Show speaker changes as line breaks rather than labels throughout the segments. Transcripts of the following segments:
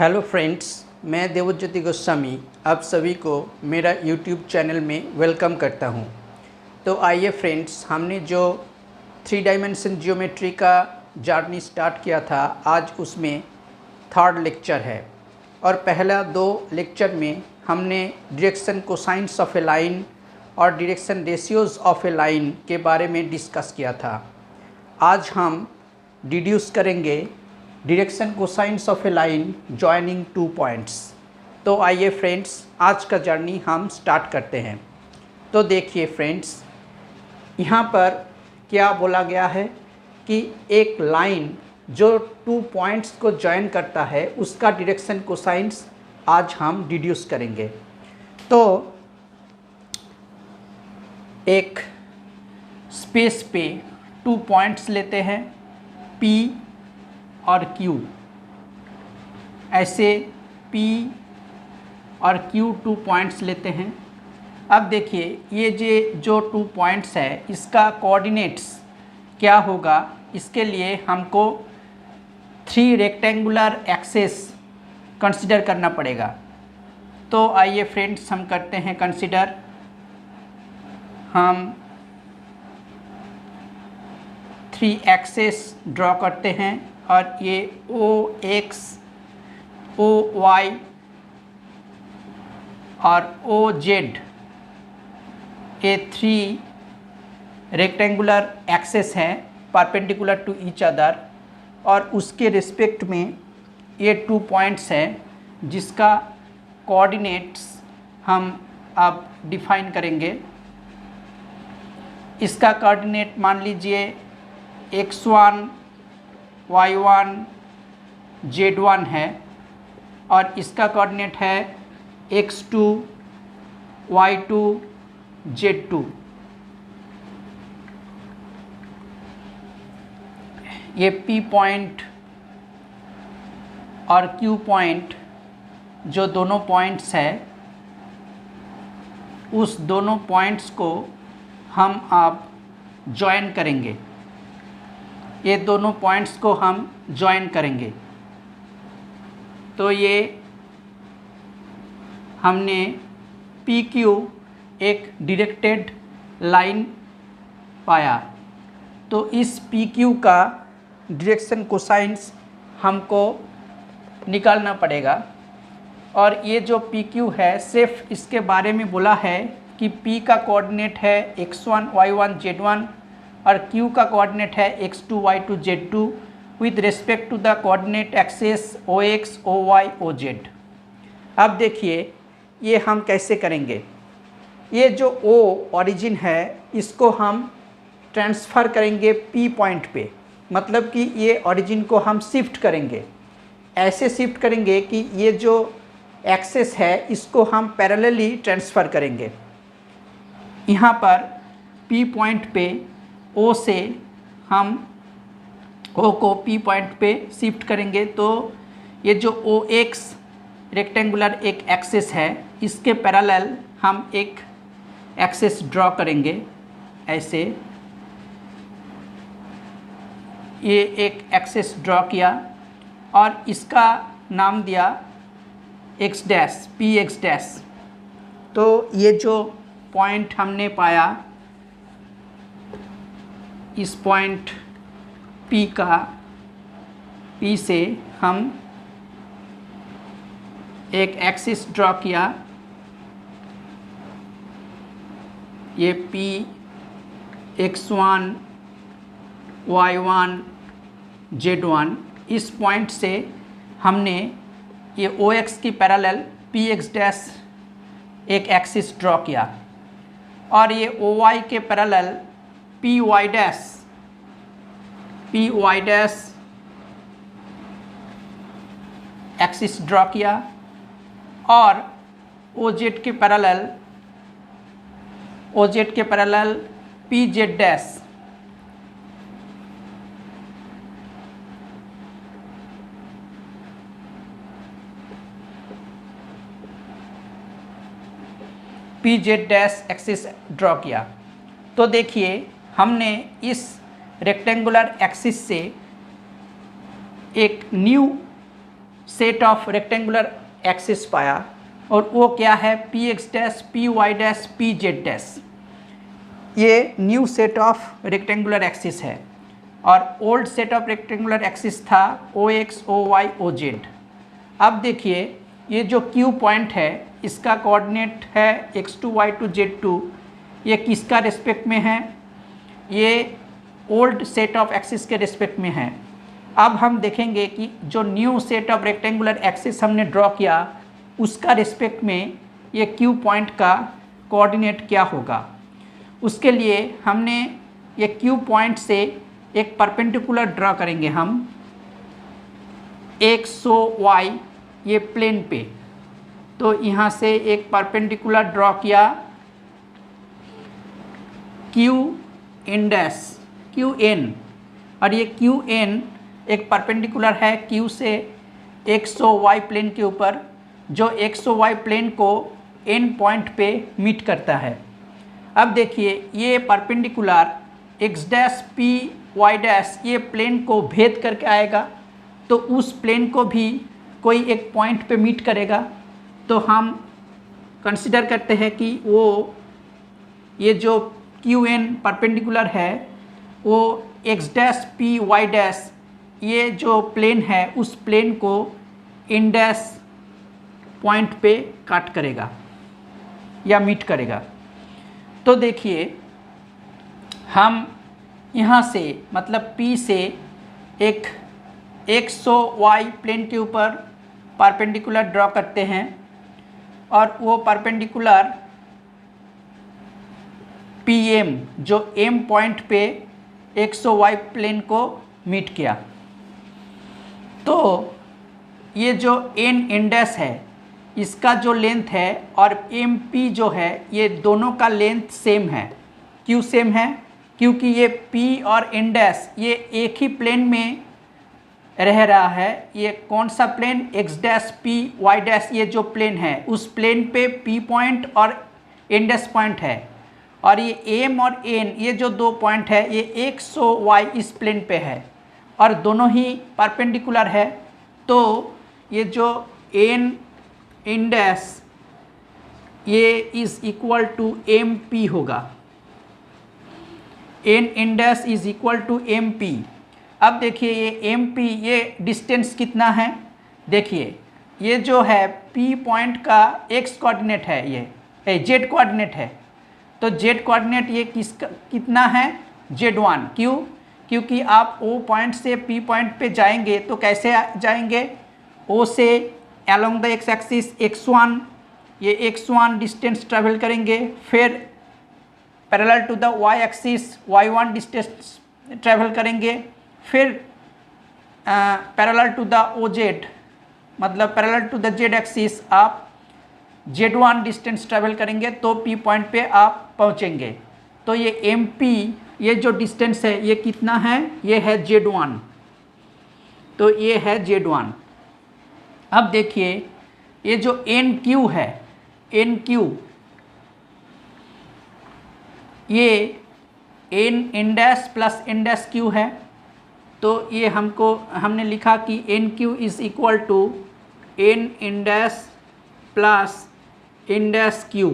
Hello friends, मैं देवज्योति गोस्वामी आप सभी को मेरा यूट्यूब चैनल में वेलकम करता हूं। तो आइए फ्रेंड्स, हमने जो 3 डायमेंशन ज्योमेट्री का जर्नी स्टार्ट किया था, आज उसमें 3rd लेक्चर है। और पहला 2 लेक्चर में हमने direction cosines of a line और direction ratios of a line के बारे में डिस्कस किया था। आज हम डिड्यूस करेंगे direction cosines of a line joining 2 points. तो आइए फ्रेंड्स, आज का जर्नी हम स्टार्ट करते हैं। तो देखिए फ्रेंड्स, यहाँ पर क्या बोला गया है कि एक लाइन जो 2 पॉइंट्स को जॉइन करता है उसका डायरेक्शन कोसाइन्स आज हम डिड्यूस करेंगे। तो एक स्पेस पे 2 पॉइंट्स लेते हैं, P और Q। ऐसे P और Q 2 पॉइंट्स लेते हैं। अब देखिए, ये जो 2 पॉइंट्स है इसका कोऑर्डिनेट्स क्या होगा, इसके लिए हमको 3 रेक्टेंगुलर एक्सेस कंसीडर करना पड़ेगा। तो आइए फ्रेंड्स, हम करते हैं कंसीडर। हम 3 एक्सेस ड्रॉ करते हैं और ये OX, OY और OZ ये 3 रेक्टेंगुलर एक्सेस हैं परपेंडिकुलर टू ईच अदर, और उसके रिस्पेक्ट में ये 2 पॉइंट्स हैं जिसका कोऑर्डिनेट्स हम अब डिफाइन करेंगे। इसका कोऑर्डिनेट मान लीजिए x1 y1 z1 है, और इसका कोऑर्डिनेट है x2 y2 z2। ये P पॉइंट और Q पॉइंट जो दोनों पॉइंट्स है, उस दोनों पॉइंट्स को हम अब जॉइन करेंगे। ये दोनों पॉइंट्स को हम जॉइन करेंगे। तो ये हमने PQ एक डायरेक्टेड लाइन पाया। तो इस PQ का डायरेक्शन कोसाइन्स हमको निकालना पड़ेगा। और ये जो PQ है, सिर्फ इसके बारे में बोला है कि P का कोऑर्डिनेट है x1 y1 z1 और Q का कोऑर्डिनेट है x2 y2 z2 with respect to the coordinate axes OX OY OZ। अब देखिए, ये हम कैसे करेंगे। ये जो O ओरिजिन है इसको हम ट्रांसफ़र करेंगे P पॉइंट पे, मतलब कि ये ओरिजिन को हम शिफ्ट करेंगे। ऐसे शिफ्ट करेंगे कि ये जो एक्सेस है इसको हम पैरेलली ट्रांसफ़र करेंगे। यहाँ पर P पॉइंट पे O से हम O को P पॉइंट पे शिफ्ट करेंगे। तो ये जो OX रेक्टेंगुलर एक एक्सेस है, इसके पैरेलल हम एक एक्सेस ड्रॉ करेंगे। ऐसे ये एक एक्सेस ड्रॉ किया और इसका नाम दिया x डैश, PX डैश। तो ये जो पॉइंट हमने पाया, इस पॉइंट P से हम एक एक्सिस ड्रॉ किया। ये P x1 y1 z1, इस पॉइंट से हमने ये OX की पैरेलल PX डैश एक एक्सिस ड्रॉ किया, और ये OY के parallel PY dash axis draw किया, और OZ के parallel PZ dash axis draw किया। तो देखिए, हमने इस रेक्टेंगुलर एक्सिस से एक new set of rectangular axis पाया, और वो क्या है, P X dash, P Y dash, P Z dash. ये new set of rectangular axis है, और old set of rectangular axis था O X, O Y, O Z. अब देखिए ये जो क्यू पॉइंट है इसका कोऑर्डिनेट है x2 y2 z2, ये किसका रिस्पेक्ट में है, ये ओल्ड सेट ऑफ एक्सिस के रिस्पेक्ट में है। अब हम देखेंगे कि जो new set of rectangular axis हमने ड्रॉ किया उसका रिस्पेक्ट में ये क्यू पॉइंट का कोऑर्डिनेट क्या होगा। उसके लिए हमने ये क्यू पॉइंट से एक परपेंडिकुलर ड्रॉ करेंगे हम x ओ y ये प्लेन पे। तो यहाँ से एक परपेंडिकुलर ड्रॉ किया Q N dash, Q N, और ये क्यू एन एक परपेंडिकुलर है क्यू से एक्स ओ वाई प्लेन के ऊपर, जो एक्स ओ वाई प्लेन को एन पॉइंट पे मीट करता है। अब देखिए ये perpendicular X dash P Y dash ये प्लेन को भेद करके आएगा, तो उस प्लेन को भी कोई एक पॉइंट पे मीट करेगा। तो हम कंसिडर करते हैं कि वो ये जो क्यू एन परपेंडिकुलर है वो X dash P Y dash ये जो प्लेन है उस प्लेन को इन डैश पॉइंट पे काट करेगा या मीट करेगा। तो देखिए हम यहाँ से मतलब P से एक एक्स ओ वाई प्लेन के ऊपर परपेंडिकुलर ड्रॉ करते हैं, और वो परपेंडिकुलर पी एम जो एम पॉइंट पे एक्स ओ वाई प्लेन को मीट किया। तो ये जो एन इंडेक्स है इसका जो लेंथ है और एम पी जो है ये दोनों का लेंथ सेम है। क्यों सेम है? क्योंकि ये P और इंडेक्स ये एक ही प्लेन में रह रहा है। ये कौन सा plane? X dash P Y dash ये जो प्लेन है उस प्लेन पे P पॉइंट और इंडेक्स पॉइंट है, और ये एम और एन ये जो दो पॉइंट है ये एक्स ओ वाई इस प्लेन पे है और दोनों ही परपेंडिकुलर है। तो ये जो एन इंडेक्स ये is equal to M P होगा। N index is equal to M P. अब देखिए ये एम पी ये डिस्टेंस कितना है? देखिए ये जो है P पॉइंट का x कोऑर्डिनेट है, ये z कोऑर्डिनेट है। तो z कोऑर्डिनेट ये किसका कितना है? z1। क्यों? क्योंकि आप O पॉइंट से P पॉइंट पे जाएंगे तो कैसे जाएंगे? O से along the x axis x1, ये x1 डिस्टेंस ट्रेवल करेंगे, फिर parallel to the y axis y1 distance travel करेंगे, फिर पैरेलल टू द OZ मतलब parallel to the z axis आप z1 डिस्टेंस ट्रेवल करेंगे तो P पॉइंट पे आप पहुंचेंगे। तो ये MP ये जो डिस्टेंस है ये कितना है? ये है z1। तो ये है z1। अब देखिए ये जो NQ है, NQ ये N index plus index Q है। तो ये हमने लिखा कि N Q is equal to N index plus index Q.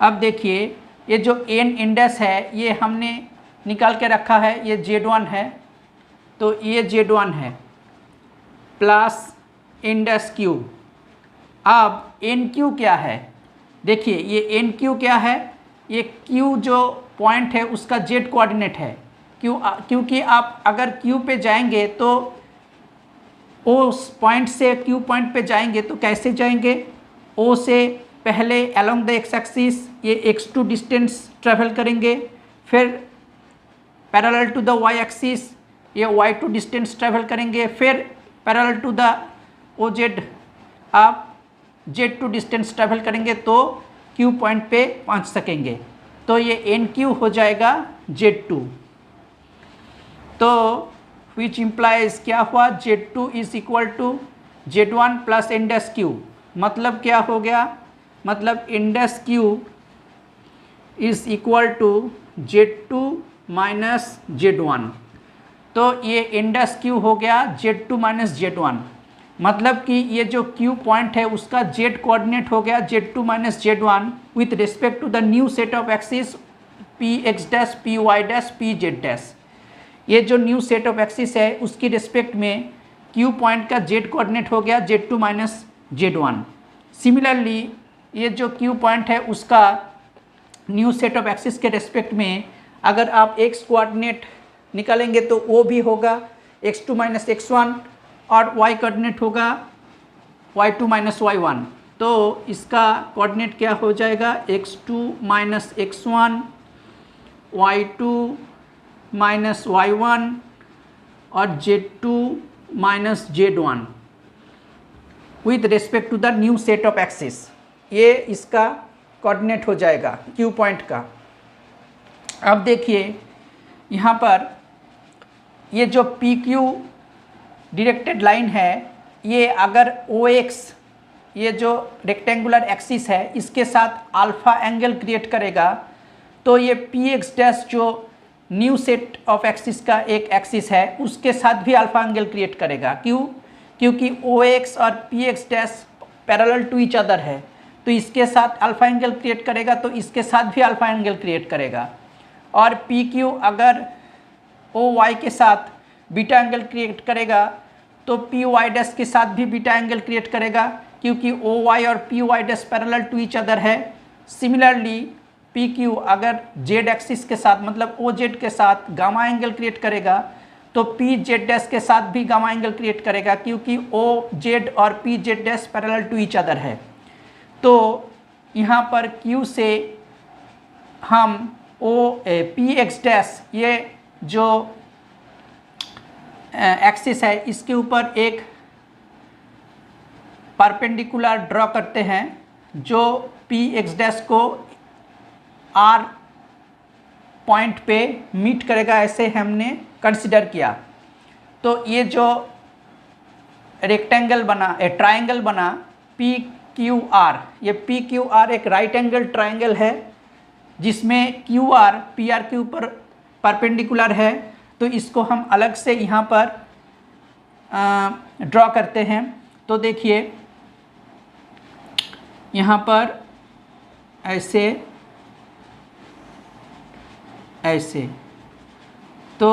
अब देखिए ये जो एन इंडेक्स है ये हमने निकाल के रखा है, ये z1 है, तो ये z1 है प्लस इंडेक्स क्यू। अब एन क्यू क्या है? देखिए ये एन क्यू क्या है? ये Q जो पॉइंट है उसका z कोऑर्डिनेट है। क्योंकि आप अगर Q पे जाएंगे तो उस पॉइंट से Q पॉइंट पे जाएंगे तो कैसे जाएंगे? O से पहले अलोंग द एक्स एक्सिस ये x2 डिस्टेंस ट्रेवल करेंगे, फिर parallel to the y axis ये y2 डिस्टेंस ट्रेवल करेंगे, फिर पैरेलल टू द OZ आप z2 डिस्टेंस ट्रेवल करेंगे तो Q पॉइंट पे पहुंच सकेंगे। तो ये NQ हो जाएगा z2। तो विच इम्प्लाइज क्या हुआ? z2 is equal to z1 plus index Q। मतलब क्या हो गया? मतलब index Q is equal to z2 minus z1। तो ये इंडस Q हो गया Z2 माइनस Z1, मतलब कि ये जो Q पॉइंट है उसका Z कोऑर्डिनेट हो गया Z2 minus Z1 with respect to the new set of axis Px dash Py dash Pz dash. ये जो न्यू सेट ऑफ एक्सिस है उसकी रिस्पेक्ट में Q पॉइंट का Z कोऑर्डिनेट हो गया Z2 माइनस Z1। सिमिलरली ये जो Q पॉइंट है उसका न्यू सेट ऑफ एक्सिस के रिस्पेक्ट में अगर आप x कोऑर्डिनेट निकालेंगे तो वो भी होगा x2 माइनस x1 और y कोऑर्डिनेट होगा y2 माइनस y1। तो इसका कोऑर्डिनेट क्या हो जाएगा x2 minus x1 y2 minus y1 और z2 minus z1 with respect to the new set of axis. ये इसका कोऑर्डिनेट हो जाएगा Q पॉइंट का। अब देखिए यहाँ पर ये जो PQ डायरेक्टेड लाइन है ये अगर OX ये जो रेक्टेंगुलर एक्सिस है इसके साथ अल्फा एंगल क्रिएट करेगा तो ये PX डैश जो न्यू सेट ऑफ एक्सिस का एक एक्सिस है उसके साथ भी अल्फा एंगल क्रिएट करेगा। क्यों? क्योंकि OX और PX dash parallel to each other है, तो इसके साथ अल्फा एंगल क्रिएट करेगा तो इसके साथ भी अल्फा एंगल क्रिएट करेगा। और PQ अगर OY के साथ बीटा एंगल क्रिएट करेगा तो PY डैश के साथ भी बीटा एंगल क्रिएट करेगा क्योंकि OY और PY dash parallel to each other है। सिमिलरली PQ अगर Z एक्सिस के साथ मतलब OZ के साथ गामा एंगल क्रिएट करेगा तो PZ डैश के साथ भी गामा एंगल क्रिएट करेगा क्योंकि OZ और PZ dash parallel to each other है। तो यहाँ पर Q से हम PX डैश ये जो एक्सिस है इसके ऊपर एक परपेंडिकुलर ड्रॉ करते हैं जो PX डैश को R पॉइंट पे मीट करेगा, ऐसे हमने कंसिडर किया। तो ये जो रेक्टेंगल बना ट्रायंगल बना PQR, ये PQR एक राइट एंगल ट्रायंगल है जिसमें QR PR के ऊपर परपेंडिकुलर है। तो इसको हम अलग से यहाँ पर ड्रॉ करते हैं। तो देखिए यहाँ पर ऐसे ऐसे, तो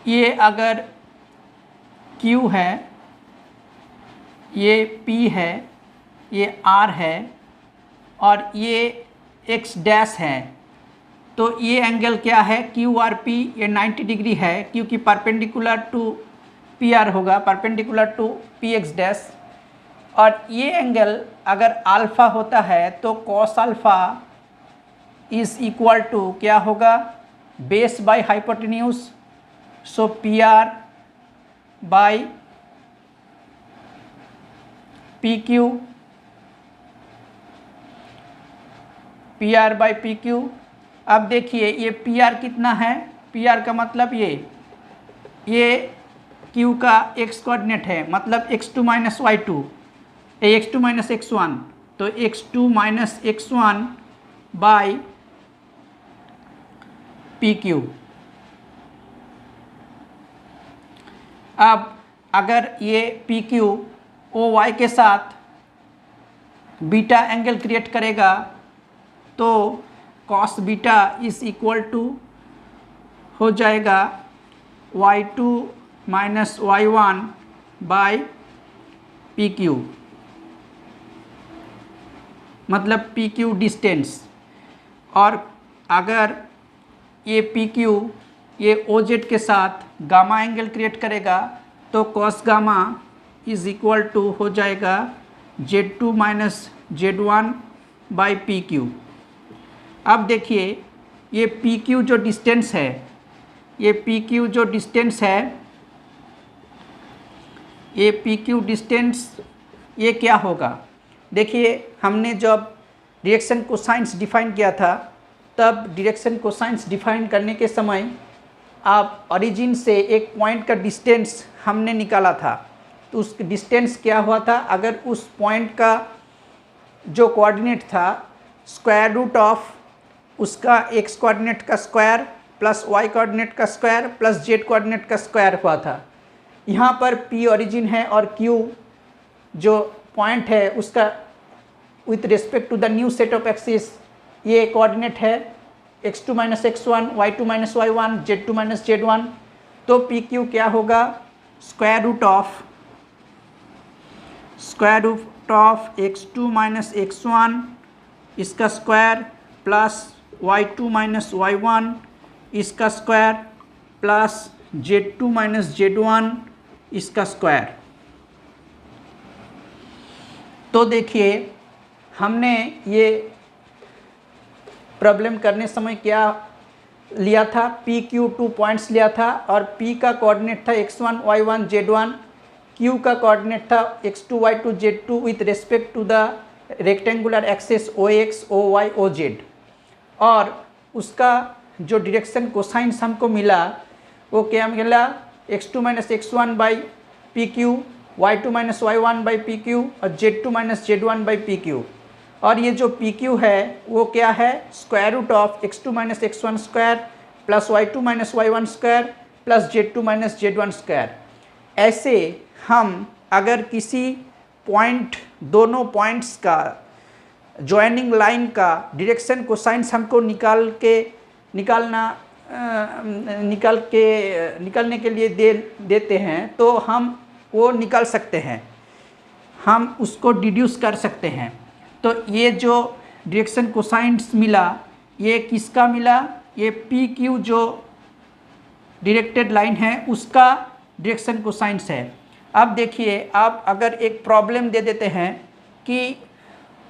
ये अगर Q है, ये P है, ये R है और ये X डैश है, तो ये एंगल क्या है QRP, ये 90 डिग्री है क्योंकि परपेंडिकुलर टू PR होगा, परपेंडिकुलर टू PX डैश। और ये एंगल अगर अल्फ़ा होता है तो cos alpha is equal to क्या होगा base by hypotenuse, so PR by PQ, PR by PQ। अब देखिए ये PR कितना है, PR का मतलब ये Q का x कोऑर्डिनेट है मतलब x2 minus y2, x2 minus x1, तो x2 minus x1 bye PQ। अब अगर ये PQ OY के साथ बीटा एंगल क्रिएट करेगा तो cos beta is equal to हो जाएगा y2 minus y1 by PQ, मतलब PQ डिस्टेंस। और अगर ये PQ ये OZ के साथ गामा एंगल क्रिएट करेगा तो cos gamma is equal to हो जाएगा Z2 minus Z1 bye PQ। अब देखिए ये PQ जो डिस्टेंस है, ये PQ जो डिस्टेंस है, ये PQ डिस्टेंस ये क्या होगा। देखिए हमने जब डायरेक्शन कोसाइंस डिफाइन किया था तब डायरेक्शन कोसाइंस डिफाइन करने के समय आप ओरिजिन से एक पॉइंट का डिस्टेंस हमने निकाला था, तो उस डिस्टेंस क्या हुआ था, अगर उस पॉइंट का जो कोऑर्डिनेट था स्क्वायर रूट ऑफ उसका x कोऑर्डिनेट का स्क्वायर प्लस वाई कोऑर्डिनेट का स्क्वायर प्लस जेड कोऑर्डिनेट का स्क्वायर हुआ था। यहाँ पर पी ओरिजिन है और क्यू जो पॉइंट है उसका with respect to the new set of axis ये कोऑर्डिनेट है x2 minus x1, y2 minus y1, z2 minus z1। तो पी क्यू क्या होगा, square root of x2 minus x1 इसका square plus y2 minus y1 इसका square plus z2 minus z1 इसका square. तो देखिए हमने ये प्रॉब्लम करने समय क्या लिया था, पी क्यू 2 पॉइंट्स लिया था और p का कोऑर्डिनेट था x1 y1 z1, q का कोऑर्डिनेट था x2 y2 z2 with respect to the rectangular axis ox oy oz। और उसका जो डायरेक्शन कोसाइंस हमको मिला वो क्या मिला, x2 minus x1 by P Q, y2 minus y1 by P Q और z2 minus z1 by P Q. और ये जो पी क्यू है वो क्या है, square root of x2 minus x1 square plus y2 minus y1 square plus z2 minus z1 square. ऐसे हम अगर किसी पॉइंट, दोनों पॉइंट्स का जॉइनिंग लाइन का डायरेक्शन कोसाइंस हमको निकालने के लिए देते हैं तो हम वो निकाल सकते हैं, हम उसको डिड्यूस कर सकते हैं। तो ये जो डायरेक्शन कोसाइंस मिला ये किसका मिला, ये पी क्यू जो डायरेक्टेड लाइन है उसका डायरेक्शन कोसाइंस है। अब देखिए, आप अगर एक प्रॉब्लम दे देते हैं कि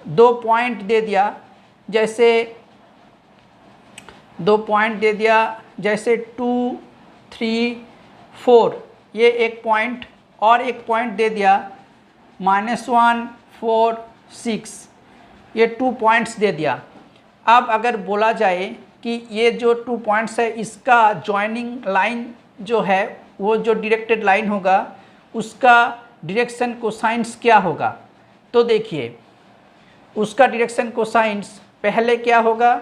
2 पॉइंट दे दिया, जैसे 2 पॉइंट दे दिया जैसे 2, 3, 4, ये एक पॉइंट और एक पॉइंट दे दिया -1, 4, 6, ये 2 पॉइंट्स दे दिया। अब अगर बोला जाए कि ये जो 2 पॉइंट्स है इसका जॉइनिंग लाइन जो है वो जो डायरेक्टेड लाइन होगा उसका डायरेक्शन कोसाइंस क्या होगा, तो देखिए उसका डायरेक्शन कोसाइंस पहले क्या होगा,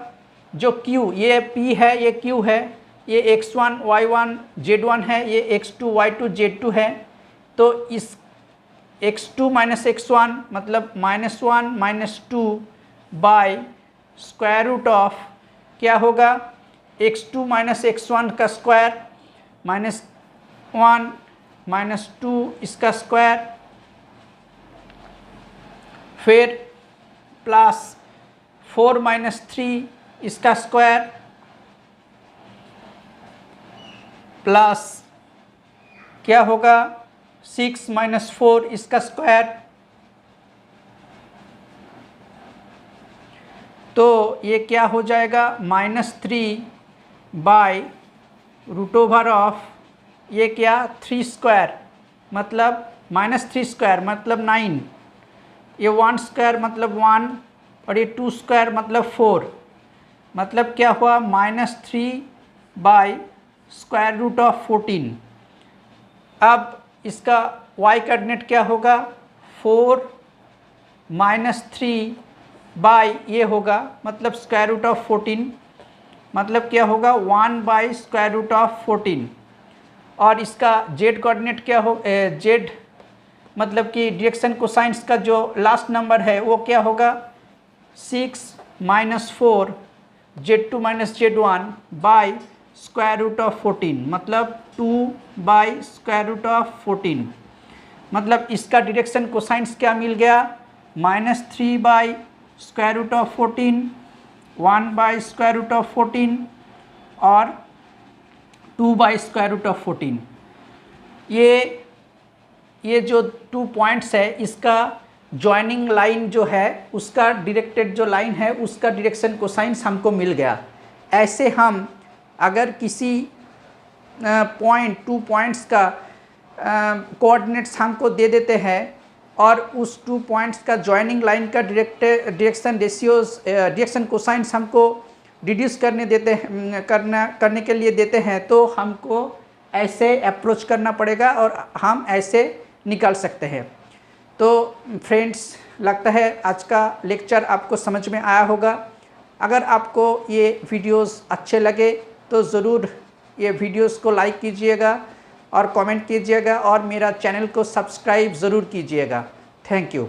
जो q, ये p है ये q है, ये x1 y1 z1 है, ये x2 y2 z2 है। तो इस x2 माइनस x1 मतलब -1 -2 बाय स्क्वायर रूट ऑफ क्या होगा, x2 माइनस x1 का स्क्वायर -1 -2 इसका स्क्वायर, फिर प्लस 4 माइनस 3 इसका स्क्वायर प्लस क्या होगा 6 माइनस 4 इसका स्क्वायर। तो ये क्या हो जाएगा -3 बाय रूट ओवर ऑफ ये क्या 3 स्क्वायर मतलब -3 स्क्वायर मतलब 9, ये 1 स्क्वायर मतलब 1 और ये 2 स्क्वायर मतलब 4, मतलब क्या हुआ -3 बाय स्क्वायर रूट ऑफ 14। अब इसका y कोऑर्डिनेट क्या होगा 4 -3 बाय ये होगा मतलब स्क्वायर रूट ऑफ 14, मतलब क्या होगा 1 बाय स्क्वायर रूट ऑफ 14। और इसका z कोऑर्डिनेट क्या हो, z मतलब कि डायरेक्शन कोसाइंस का जो लास्ट नंबर है वो क्या होगा 6 minus 4 z2 minus z1 by square root of 14 मतलब 2 बाय स्क्वायर रूट ऑफ 14। मतलब इसका डायरेक्शन कोसाइंस क्या मिल गया -3 by square root of 14, 1 by square root of 14 और 2 बाय स्क्वायर रूट ऑफ 14। ये जो 2 पॉइंट्स है इसका जॉइनिंग लाइन जो है उसका डायरेक्टेड जो लाइन है उसका डायरेक्शन कोसाइंस हमको मिल गया। ऐसे हम अगर किसी पॉइंट 2 पॉइंट्स का कोऑर्डिनेट्स हमको दे देते हैं और उस 2 पॉइंट्स का जॉइनिंग लाइन का डायरेक्शन कोसाइंस हमको डिड्यूस करने के लिए देते हैं तो हमको ऐसे अप्रोच करना पड़ेगा और हम ऐसे निकाल सकते हैं। तो फ्रेंड्स, लगता है आज का लेक्चर आपको समझ में आया होगा। अगर आपको ये वीडियोस अच्छे लगे तो ज़रूर ये वीडियोस को लाइक कीजिएगा और कमेंट कीजिएगा और मेरा चैनल को सब्सक्राइब ज़रूर कीजिएगा। Thank you.